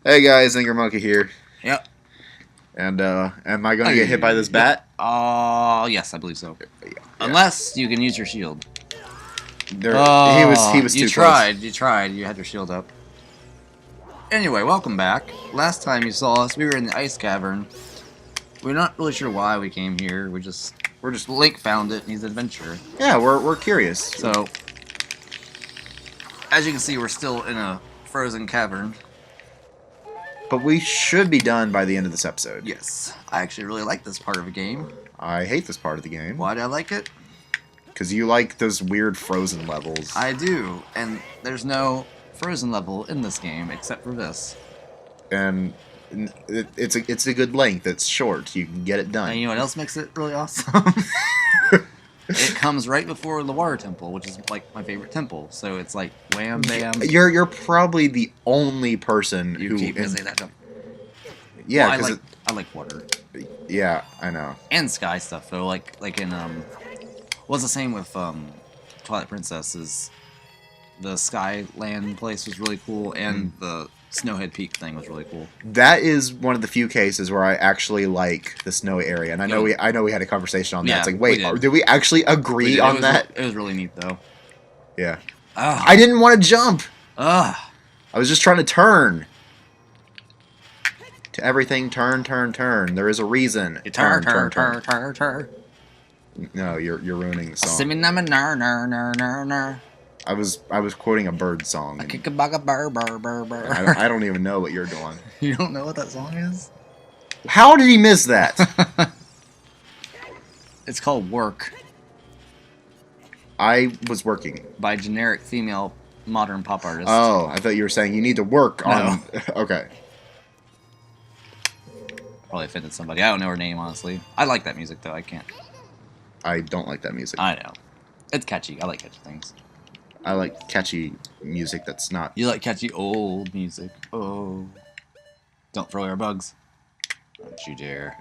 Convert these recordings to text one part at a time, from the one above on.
Hey guys, Angry Monkey here. Yep. And am I gonna get hit by this bat? Yes, I believe so. Yeah. Unless you can use your shield. He was too you close. tried. You had your shield up. Anyway, welcome back. Last time you saw us, we were in the Ice Cavern. We're not really sure why we came here. We're just Link found it and he's an adventurer. Yeah, we're curious. So, as you can see, we're still in a frozen cavern. But we should be done by the end of this episode. Yes, I actually really like this part of the game. I hate this part of the game. Why do I like it? Because you like those weird frozen levels. I do, and there's no frozen level in this game except for this. And it's a good length. It's short. You can get it done. And you know what else makes it really awesome? It comes right before the water temple, which is like my favorite temple. So it's like wham bam. You're probably the only person You who keep gonna say that. Don't. Yeah, Well, because I like water yeah, I know. and sky stuff though. Like in what's the same with Twilight Princess is the Skyland place was really cool, and the Snowhead Peak thing was really cool. That is one of the few cases where I actually like the snowy area, and I know we had a conversation on that. Yeah, It's like, wait, we did. did we actually agree on that? It was really neat though. Yeah. Ugh. I didn't want to jump. Ugh. I was just trying to turn. To everything, turn. There is a reason. Turn. No, you're ruining the song. I was quoting a bird song. and I don't even know what you're doing. You don't know what that song is? How did he miss that? It's called Work I was working. by generic female modern pop artist. Oh, I thought you were saying you need to work on. Okay. Probably offended somebody. I don't know her name, honestly. I like that music, though. I can't. I don't like that music. I know. It's catchy. I like catchy things. I like catchy music that's not. You like catchy old music. Oh. Don't throw your bugs. Don't you dare.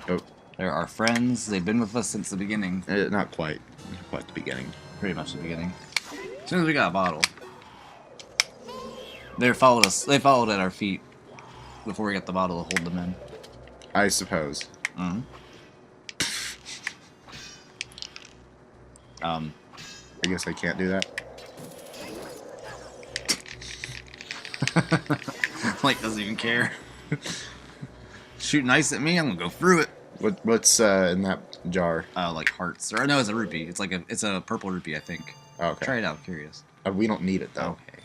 Oh, They're our friends. They've been with us since the beginning. not quite. Not quite the beginning. Pretty much the beginning. As soon as we got a bottle. They followed us. They followed at our feet before we got the bottle to hold them in. I suppose. Mm-hmm. I guess I can't do that. Mike doesn't even care. Shooting ice at me, I'm gonna go through it. What's in that jar? Like hearts, or no, it's a rupee. It's a purple rupee, I think. Oh, okay. Try it out. I'm curious. We don't need it though. Okay.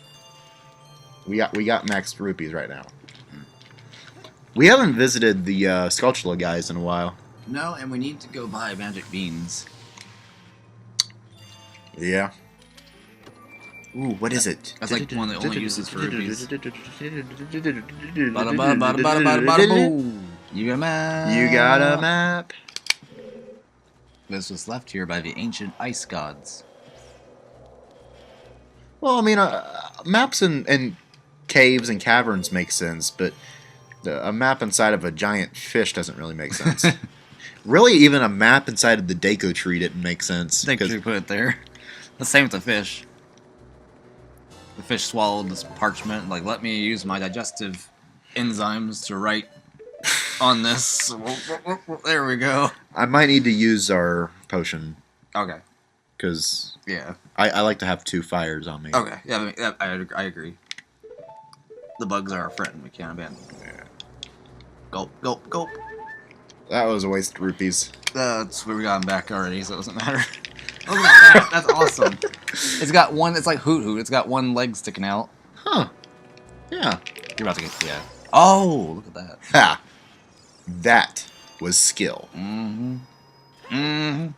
We got maxed rupees right now. We haven't visited the Skulltula guys in a while. No, and we need to go buy magic beans. Yeah. Ooh, what is it? That's like one that only uses for rupees. You You got a map. You got a map. This was left here by the ancient ice gods. Well, I mean, maps and caves and caverns make sense, but a map inside of a giant fish doesn't really make sense. Really, even a map inside of the Deku tree didn't make sense. I think we put it there. The same with the fish. The fish swallowed this parchment. Like, let me use my digestive enzymes to write on this. There we go. I might need to use our potion. Okay. Because yeah, I like to have 2 fires on me. Okay. Yeah, I agree. The bugs are our friend. We can't abandon them. Yeah. Gulp, gulp, gulp. That was a waste of rupees. That's where we got them back already, so it doesn't matter. Look at that. That's awesome. It's got one. It's like Hoot Hoot. It's got one leg sticking out. Huh. Yeah. You're about to get. Yeah. Oh, look at that. Ha. That was skill. Mm-hmm. Mm-hmm.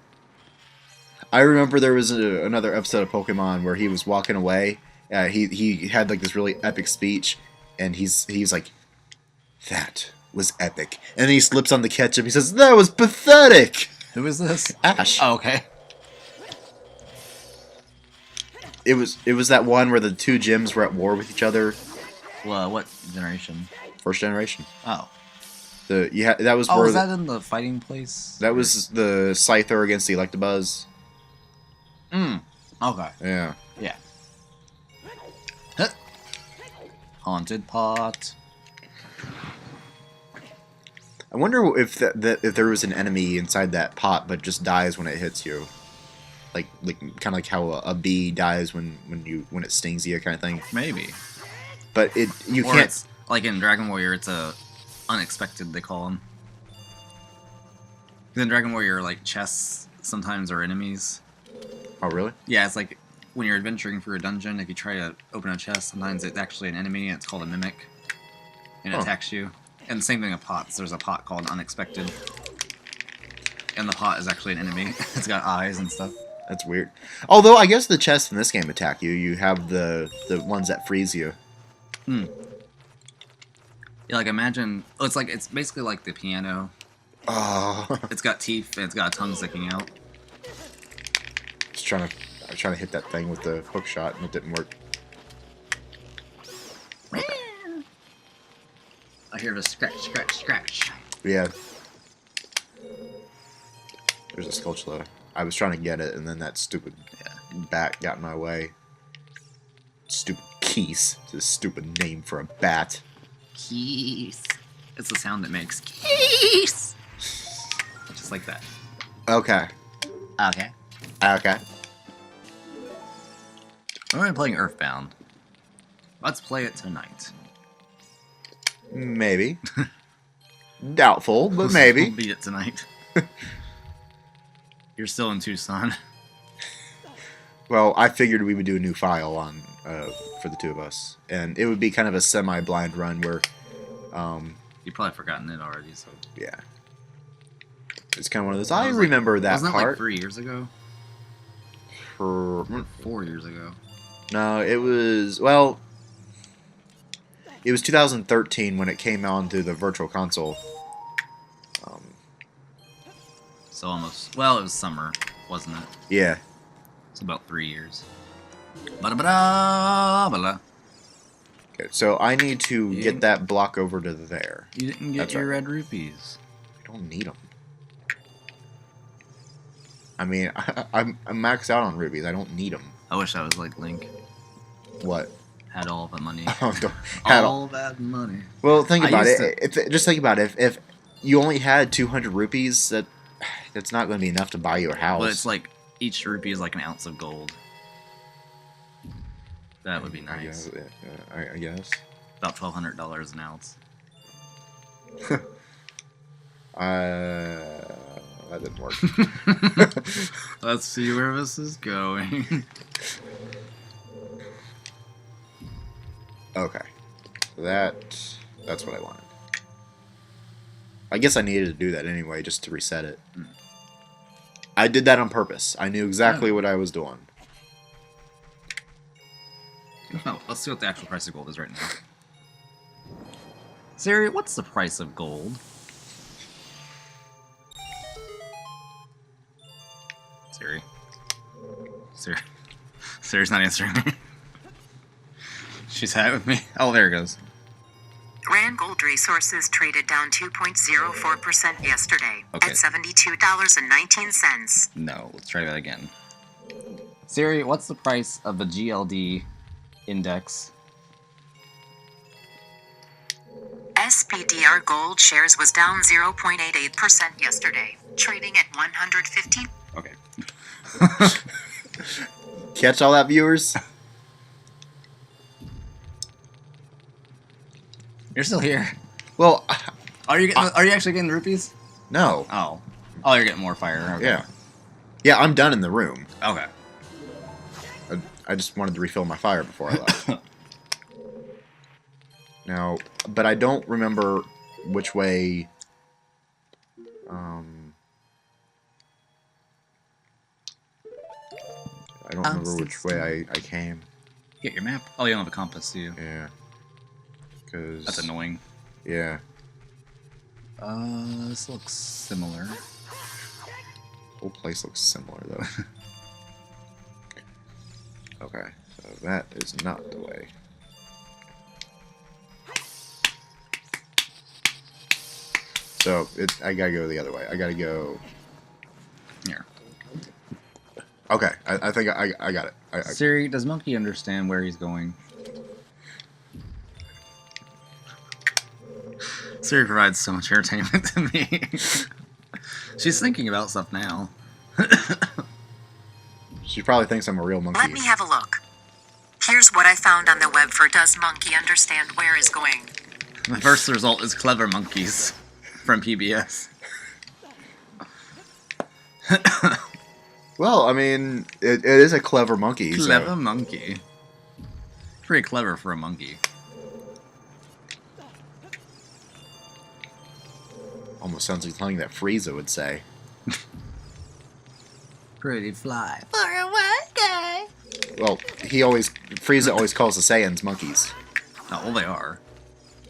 I remember there was another episode of Pokemon where he was walking away. He had like this really epic speech, and he's like, "That was epic," and then he slips on the ketchup. He says, "That was pathetic." Who is this? Ash. Oh, okay. It was that one where the 2 gyms were at war with each other. Well, what generation? First generation. Oh. That was Oh, where was that in the fighting place? that was the Scyther against the Electabuzz. Okay. Yeah. Yeah. Haunted pot. I wonder if if there was an enemy inside that pot, but just dies when it hits you, like kind of like how a bee dies when it stings you, kind of thing. Maybe. But you Or can't. it's, like in Dragon Warrior, it's a unexpected, they call them. In Dragon Warrior, like chests sometimes are enemies. Oh really? Yeah, it's like when you're adventuring through a dungeon, if you try to open a chest, sometimes it's actually an enemy, and it's called a mimic, and it attacks you. And the same thing with pots. There's a pot called Unexpected, and the pot is actually an enemy. It's got eyes and stuff. That's weird. Although I guess the chests in this game attack you. You have the ones that freeze you. Hmm. Yeah, like imagine. Oh, it's basically like the piano. Oh. It's got teeth and it's got a tongue sticking out. I was trying to hit that thing with the hook shot and it didn't work. Okay. I hear the scratch, scratch, scratch. Yeah. There's a Skulltula. I was trying to get it, and then that stupid bat got in my way. Stupid Keese. It's a stupid name for a bat. Keese. It's the sound it makes. Keese. Just like that. Okay. Okay. Okay. We're only playing Earthbound. Let's play it tonight. Maybe. Doubtful, but maybe. We'll beat it tonight. You're still in Tucson. Well, I figured we would do a new file on for the two of us, and it would be kind of a semi-blind run where, You've probably forgotten it already, so... yeah. It's kind of one of those. I remember that wasn't part. Wasn't that like 3 years ago? For 4 years ago. No, it was well. It was 2013 when it came onto the Virtual Console. So almost... Well, it was summer, wasn't it? Yeah. It's about 3 years. Ba-da-ba-da-ba-da. Okay, so I need to get that block over to there. You didn't get your red rupees. I don't need them. I mean, I'm maxed out on rubies. I don't need them. I wish I was like Link. What? Had all the money. Had all that money. Well, think about it. Just think about it. If you only had 200 rupees, that's not going to be enough to buy you a house. But it's like each rupee is like an ounce of gold. That would be nice. I guess. About $1,200 an ounce. That didn't work. Let's see where this is going. Okay. That's what I wanted. I guess I needed to do that anyway, just to reset it. I did that on purpose. I knew exactly what I was doing. Oh, let's see what the actual price of gold is right now. Siri, what's the price of gold? Siri. Siri's not answering me. She's had it with me. Oh, there it goes. Rand Gold Resources traded down 2.04% yesterday Okay. at $72.19. No, let's try that again. Siri, what's the price of the GLD index? SPDR Gold shares was down 0.88% yesterday, trading at 150. Okay. Catch all that, viewers? You're still here. Well, Are you actually getting the rupees? no. Oh. Oh, you're getting more fire. Okay. Yeah. Yeah, I'm done in the room. Okay. I just wanted to refill my fire before I left. Now, but I don't remember which way... I don't remember which way I came. Get your map. Oh, you don't have a compass, do you? Yeah. Cause, That's annoying. Yeah. This looks similar. Whole place looks similar, though. Okay, so that is not the way. So, I gotta go the other way. I gotta go... Here. Okay, I think I got it. Siri, does Monkey understand where he's going? Siri provides so much entertainment to me. She's thinking about stuff now. She probably thinks I'm a real monkey. Let me have a look. Here's what I found on the web for Does Monkey Understand Where Is Going? The first result is Clever Monkeys from PBS. Well, I mean, it is a clever monkey. Clever monkey. Pretty clever for a monkey. Almost sounds like something that Frieza would say. Pretty fly. For a what guy? Well, Frieza always calls the Saiyans monkeys. Oh, well, they are.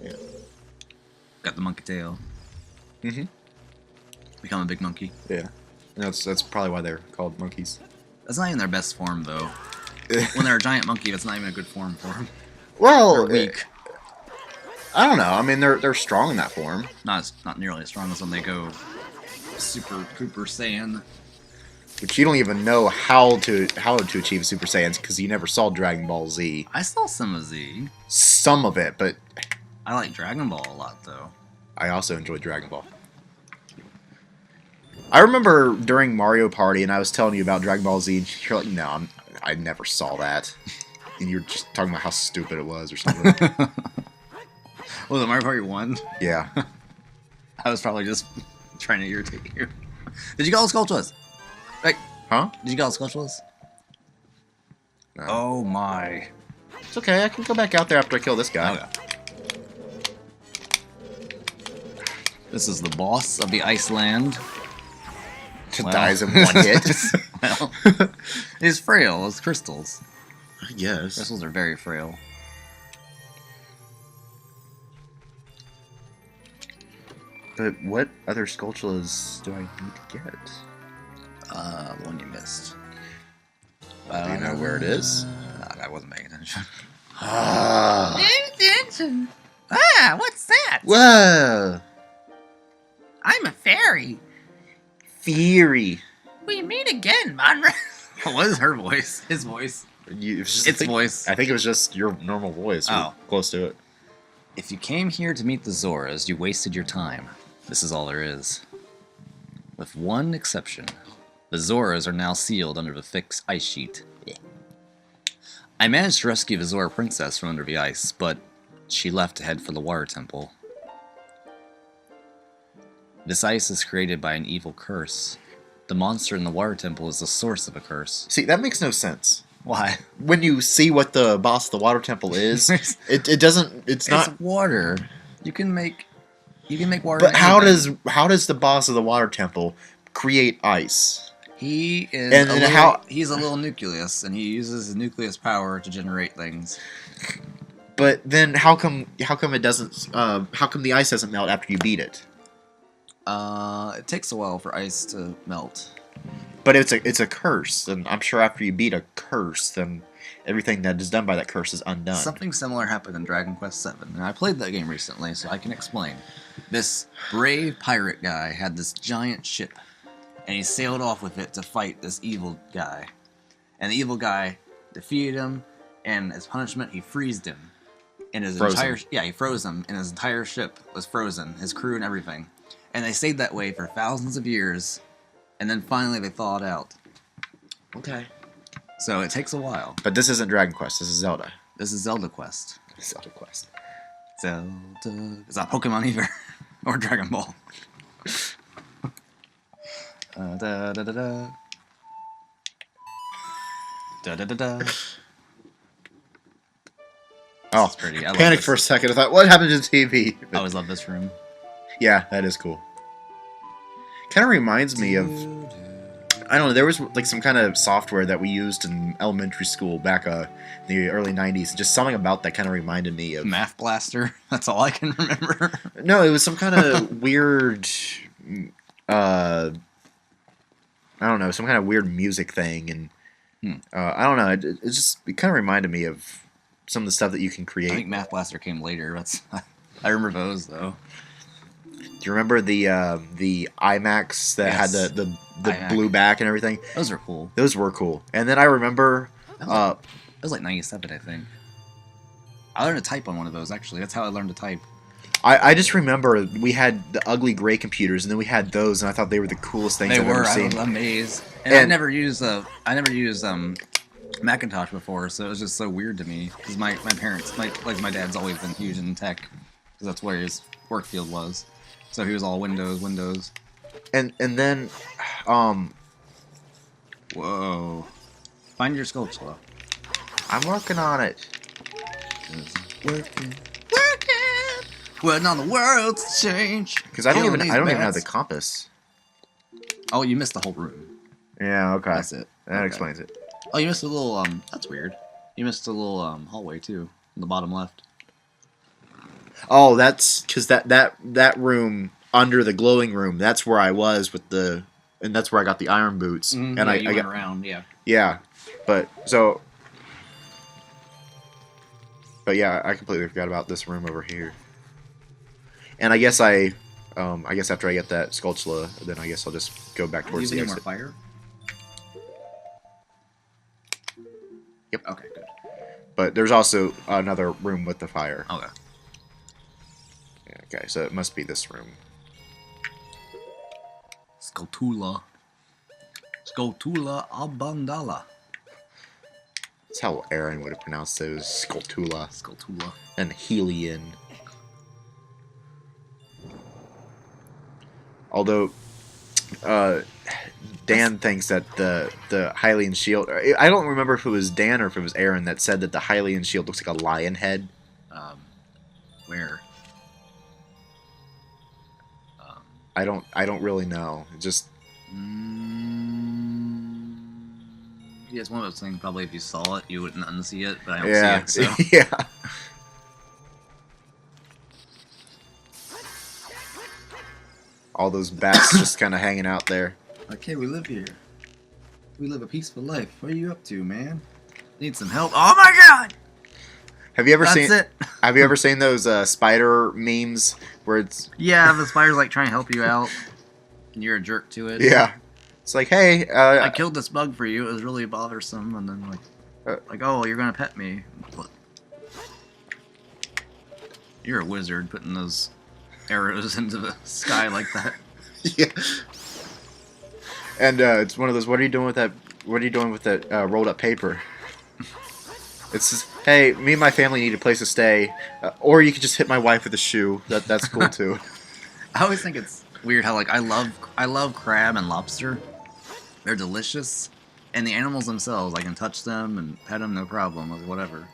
Yeah. Got the monkey tail. Mm-hmm. Become a big monkey. Yeah. And that's probably why they're called monkeys. That's not even their best form, though. When they're a giant monkey, that's not even a good form for them. Well, They're weak. I don't know. I mean, they're strong in that form. Not nearly as strong as when they go Super Saiyan. But you don't even know how to achieve Super Saiyans because you never saw Dragon Ball Z. I saw some of Z. Some of it, but I like Dragon Ball a lot, though. I also enjoyed Dragon Ball. I remember during Mario Party, and I was telling you about Dragon Ball Z, and you're like, no, I never saw that. And you're just talking about how stupid it was or something. Was it Mario Party 1? Yeah. I was probably just trying to irritate you. Did you call Skulltulas? Like, Huh? did you call Skulltulas? No. Oh my. It's okay, I can go back out there after I kill this guy. Okay. This is the boss of the Iceland. Well. Dies in one hit. Well, he's frail as crystals. I guess. Crystals are very frail. But what other Skulltulas do I need to get? The one you missed. Do you know where it is? I wasn't paying attention. Ah. Attention. Ah, what's that? Whoa! I'm a fairy. Fury. We meet again, Monra. What is her voice? His voice. Its voice. I think it was just your normal voice. Oh. Close to it. If you came here to meet the Zoras, you wasted your time. This is all there is. With one exception. The Zoras are now sealed under the thick ice sheet. I managed to rescue the Zora princess from under the ice, but she left to head for the water temple. This ice is created by an evil curse. The monster in the water temple is the source of a curse. See, that makes no sense. Why? When you see what the boss of the water temple is, it doesn't. It's not. It's water. You can make water. But how does the boss of the water temple create ice? He is he's a little nucleus, and he uses his nucleus power to generate things. But then how come it doesn't? How come the ice doesn't melt after you beat it? It takes a while for ice to melt. But it's a curse, and I'm sure after you beat a curse, then everything that is done by that curse is undone. Something similar happened in Dragon Quest VII, and I played that game recently, so I can explain. This brave pirate guy had this giant ship, and he sailed off with it to fight this evil guy. And the evil guy defeated him, and as punishment, he freezed him. And he froze him, and his entire ship was frozen, his crew and everything. And they stayed that way for thousands of years, and then finally they thawed out. Okay. So it takes a while. But this isn't Dragon Quest. This is Zelda. This is Zelda Quest. Zelda Quest. Zelda. It's not Pokemon either, or Dragon Ball. Da da da da. Da da da da. Oh, It's pretty. I love panicked this. for a second. I thought, what happened to the TV? I always love this room. Yeah, that is cool. Kind of reminds me of, I don't know, there was like some kind of software that we used in elementary school back in the early 90s. Just something about that kind of reminded me of... Math Blaster. That's all I can remember. No, it was some kind of weird... I don't know, some kind of weird music thing. And I don't know, it kind of reminded me of some of the stuff that you can create. I think Math Blaster came later. I remember those though. Do you remember the IMAX that had the iMac. blue back and everything? Those are cool. Those were cool. And then I remember... It was like 97, I think. I learned to type on one of those, actually. That's how I learned to type. I just remember we had the ugly gray computers, and then we had those, and I thought they were the coolest things They I've were. ever I seen. was amazed. And I never used Macintosh before, so it was just so weird to me because my parents, my dad's always been huge in tech because that's where his work field was. So he was all Windows. And then, Whoa! Find your sculpture. I'm working on it. Working. Waiting on the world to change. Because I don't Killing even these have bats. the compass. Oh, you missed the whole room. Yeah, okay. That's it. That Okay. explains it. Oh, you missed a little. That's weird. You missed a little hallway too, in the bottom left. Oh, that's because that room under the glowing room. That's where I was with the, and that's where I got the iron boots. And yeah, I you went got around. Yeah. yeah, but yeah, I completely forgot about this room over here. And I guess after I get that Skulltula, then I guess I'll just go back Do towards you the need more exit. fire? Yep. Okay, good. But there's also another room with the fire. Okay. Yeah, okay, so it must be this room. Skulltula Abandala. That's how Aaron would have pronounced those. Skulltula Skulltula. and Helion. Although, Dan thinks that the Hylian shield... I don't remember if it was Dan or if it was Aaron that said that the Hylian shield looks like a lion head. Where? I don't really know. It just... Yeah, it's one of those things. Probably if you saw it, you wouldn't unsee it, but I don't Yeah. see it. So. Yeah. All those bats just kind of hanging out there. Like, hey, we live here. We live a peaceful life. What are you up to, man? Need some help? Oh my god! Have you ever That's seen? it. Have you ever seen those spider memes where it's Yeah, the spider's like trying to help you out, and you're a jerk to it. yeah? It's like, hey, I killed this bug for you. It was really bothersome, and then like, oh, you're gonna pet me. What? You're a wizard putting those arrows into the sky like that. yeah. And it's one of those. What are you doing with that? What are you doing with that rolled up paper? It's just, hey, me and my family need a place to stay, or you could just hit my wife with a shoe. That's cool too. I always think it's weird how like I love crab and lobster. They're delicious, and the animals themselves, I can touch them and pet them, no problem, or whatever.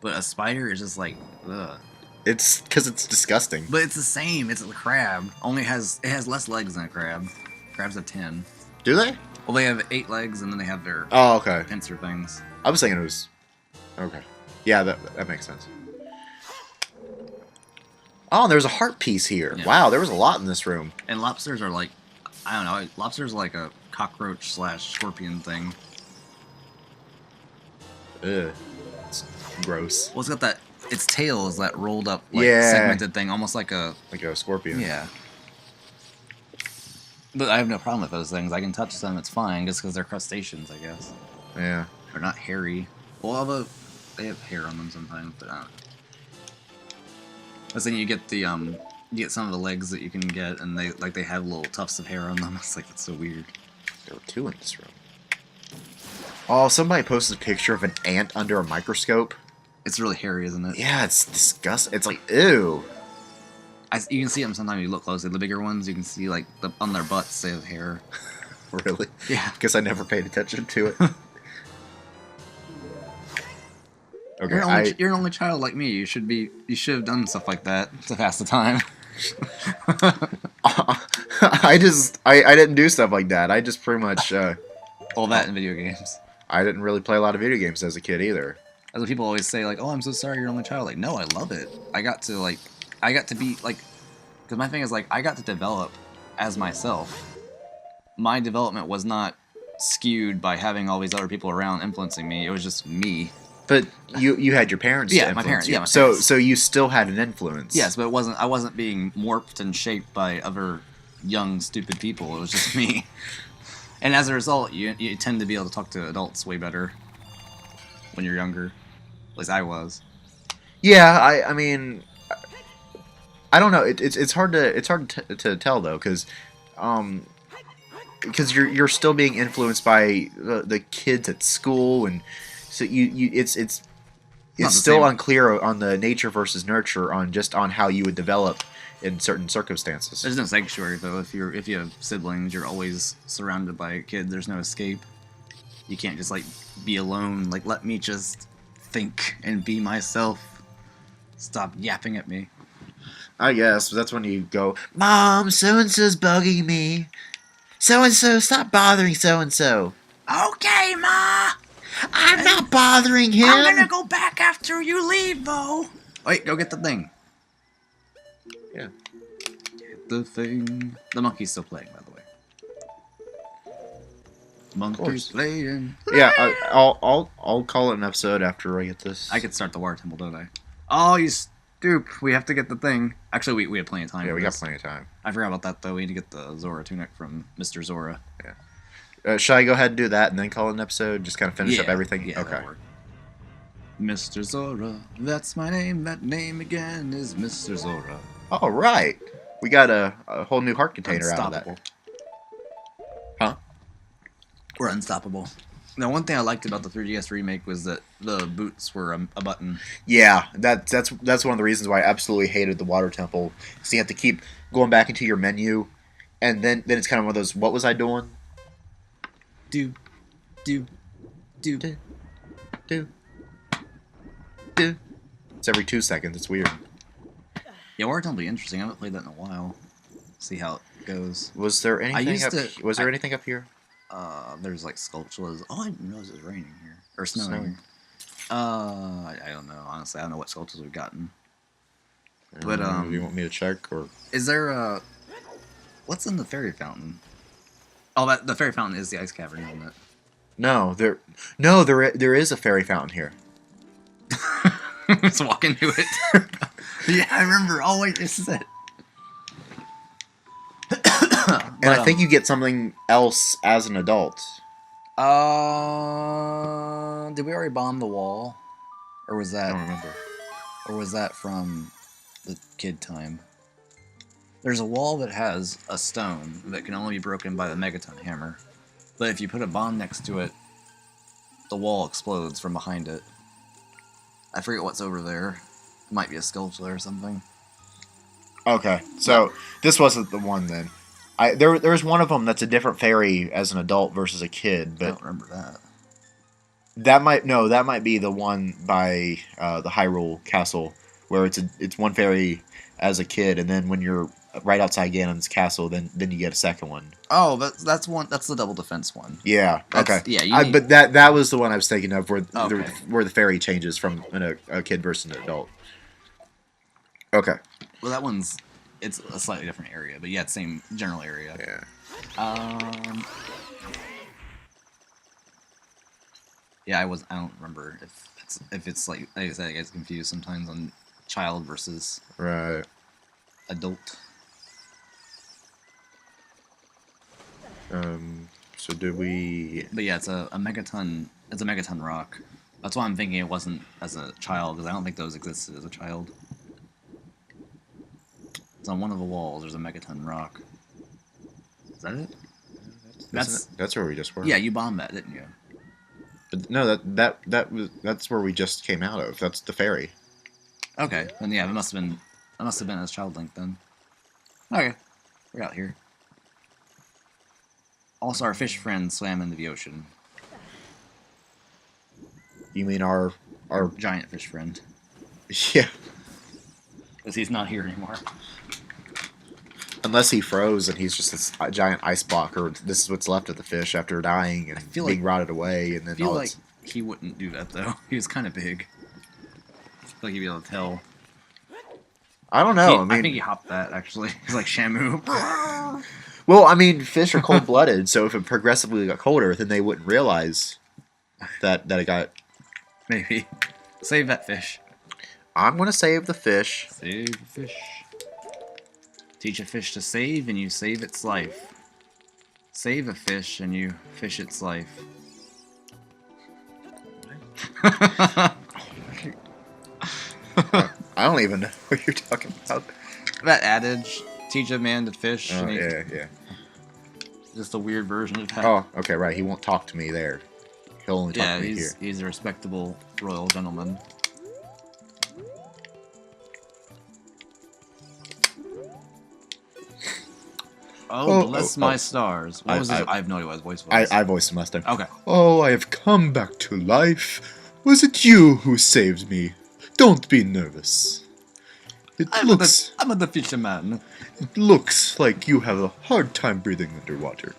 But a spider is just like, ugh. It's because it's disgusting. But it's the same. It's a crab. Only it has less legs than a crab. Crabs have 10. Do they? Well, they have 8 legs, and then they have their Oh, okay. pincer things. I was thinking it was. Okay. Yeah, that makes sense. Oh, and there's a heart piece here. Yeah. Wow, there was a lot in this room. And lobsters are like, I don't know. Lobsters are like a cockroach / scorpion thing. Ugh. It's gross. Well, it's got that. Its tail is that rolled up, like Yeah. segmented thing, almost like a. Like a scorpion. Yeah. But I have no problem with those things. I can touch them. It's fine, just because they're crustaceans, I guess. Yeah. They're not hairy. Well, although they have hair on them sometimes, but I don't know. But then you get the you get some of the legs that you can get, and they have little tufts of hair on them. It's like, it's so weird. There were 2 in this room. Oh, somebody posted a picture of an ant under a microscope. It's really hairy, isn't it? Yeah, it's disgusting. It's like, ew. You can see them sometimes if you look closely. The bigger ones, you can see like on their butts they have hair. Really? Yeah. Guess I never paid attention to it. Okay, You're an only child like me. You should have done stuff like that to pass the time. I didn't do stuff like that. I just pretty much All that in video games. I didn't really play a lot of video games as a kid either. That's what people always say, like, "Oh, I'm so sorry you're an only child." Like, no, I love it. I got to be like, because my thing is like, I got to develop as myself. My development was not skewed by having all these other people around influencing me. It was just me. But you had your parents. Yeah, to my influence parents, you. yeah, my parents. So you still had an influence. Yes, but I wasn't being morphed and shaped by other young, stupid people. It was just me. And as a result, you tend to be able to talk to adults way better when you're younger. At least I was. Yeah, I mean, I don't know. It's hard to tell though, because you're still being influenced by the kids at school, and so it's still same. unclear on the nature versus nurture on how you would develop in certain circumstances. There's no sanctuary though. If you have siblings, you're always surrounded by kids. There's no escape. You can't just like be alone. Like, let me just think and be myself. Stop yapping at me. I guess that's when you go, Mom, so and so's bugging me. So and so, stop bothering so and so. Okay, Ma. I'm not bothering him. I'm gonna go back after you leave, though. Wait, go get the thing. Yeah. Get the thing. The monkey's still playing, by the way. Monkey's playing. Yeah, I'll call it an episode after I get this. I could start the water temple, don't I? Oh, you stoop. We have to get the thing. Actually, we have plenty of time. Yeah, for we this. got plenty of time. I forgot about that, though. We need to get the Zora Tunic from Mr. Zora. Yeah. Shall I go ahead and do that and then call it an episode? Just kind of finish up everything? Yeah, okay. Mr. Zora, that's my name. That name again is Mr. Zora. All right. We got a whole new heart container out of that. Unstoppable. Huh? We're unstoppable. Now, one thing I liked about the 3DS remake was that the boots were a button. Yeah, that's one of the reasons why I absolutely hated the water temple. So you have to keep going back into your menu, and then it's kind of one of those, what was I doing? Do. Do. It's every 2 seconds. It's weird. Yeah, Water Temple will be interesting. I haven't played that in a while. See how it goes. Was there anything Was there anything up here? There's like sculptures. Oh, I didn't realize it was raining here. Or snowing. I don't know. Honestly, I don't know what sculptures we've gotten. But, do you want me to check, or? Is there what's in the fairy fountain? Oh, the fairy fountain is the Ice Cavern, isn't it? No, there is a fairy fountain here. Let's walk into it. Yeah, I remember. Oh, wait, this is it. And I think you get something else as an adult. Did we already bomb the wall? Or was that... I don't remember. Or was that from the kid time? There's a wall that has a stone that can only be broken by the Megaton hammer. But if you put a bomb next to it, the wall explodes from behind it. I forget what's over there. It might be a sculpture or something. Okay, so this wasn't the one then. There's one of them that's a different fairy as an adult versus a kid, I but don't remember that. that might be the one by the Hyrule Castle, where it's one fairy as a kid, and then when you're right outside Ganon's castle, then you get a second one. Oh, that's one. That's the double defense one. Yeah. Okay. Yeah. But that was the one I was thinking of, where Okay. where the fairy changes from a kid versus an adult. Okay. Well, that one's it's a slightly different area, but yeah, it's same general area. Yeah. Yeah, I don't remember if it's like I said, I get confused sometimes on child versus Right. adult. So did we? But yeah, it's a megaton. It's a megaton rock. That's why I'm thinking it wasn't as a child, because I don't think those existed as a child. It's on one of the walls. There's a megaton rock. Is that it? That's where we just were. Yeah, you bombed that, didn't you? But no, that's where we just came out of. That's the ferry. Okay, then yeah, it must have been as Child Link then. Okay, we're out here. Also, our fish friend swam into the ocean. You mean our Giant fish friend, yeah? because he's not here anymore. Unless he froze and he's just this giant ice block, or this is what's left of the fish after dying and feel being like- rotted away, and then I feel all like he wouldn't do that though. He was kind of big. I feel like he'd be able to tell. I don't know. I think he hopped that actually. He's like Shamu. Well, I mean, fish are cold blooded, so if it progressively got colder, then they wouldn't realize that it got. Maybe. Save that fish. I'm gonna save the fish. Save the fish. Teach a fish to save, and you save its life. Save a fish, and you fish its life. I don't even know what you're talking about. that adage, teach a man to fish. Oh, and he- yeah. Just a weird version of that. Oh, okay, right. He won't talk to me there. He'll only talk yeah, to me here. he's a respectable royal gentleman. Oh, bless my stars. What was his? I have no idea what his voice was. I voiced him last time. Okay. Oh, I have come back to life. Was it you who saved me? Don't be nervous. I'm the fisherman. It looks like you have a hard time breathing underwater.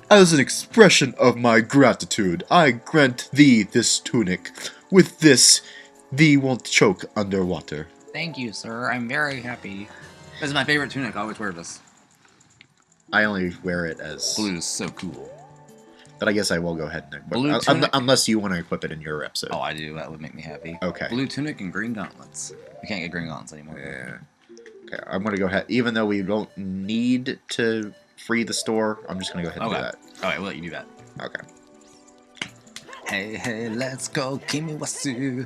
As an expression of my gratitude, I grant thee this tunic. With this, thee won't choke underwater. Thank you, sir. I'm very happy. This is my favorite tunic. I always wear this. I only wear it as... Blue is so cool. But I guess I will go ahead and equip Blue it. tunic? Unless you want to equip it in your episode. Oh, I do. That would make me happy. Okay. Blue tunic and green gauntlets. We can't get green gauntlets anymore. Yeah. Okay, I'm going to go ahead. Even though we don't need to free the store, I'm just going to go ahead and do that. Alright, we'll let you do that. Okay. Hey, hey, let's go, Kimiwasu.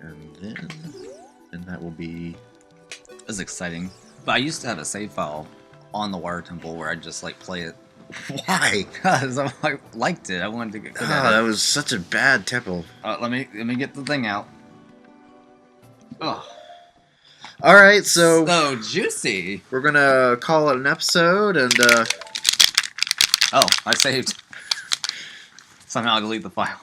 And then... And that will be... This is exciting. But I used to have a save file on the Water Temple where I'd just, like, play it. Why? Because I liked it. I wanted to get good at it. that was such a bad temple. Let me get the thing out. Oh, Alright, so... so juicy. We're going to call it an episode, and, Oh, I saved. Somehow I delete the file.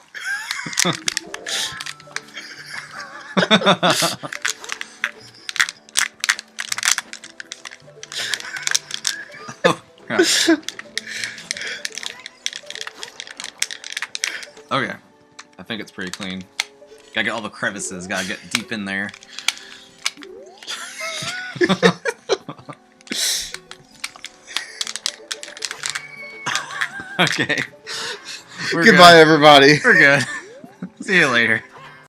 Oh, crap. Okay. I think it's pretty clean. Gotta get all the crevices, gotta get deep in there. Okay. Goodbye, everybody. We're good. See you later.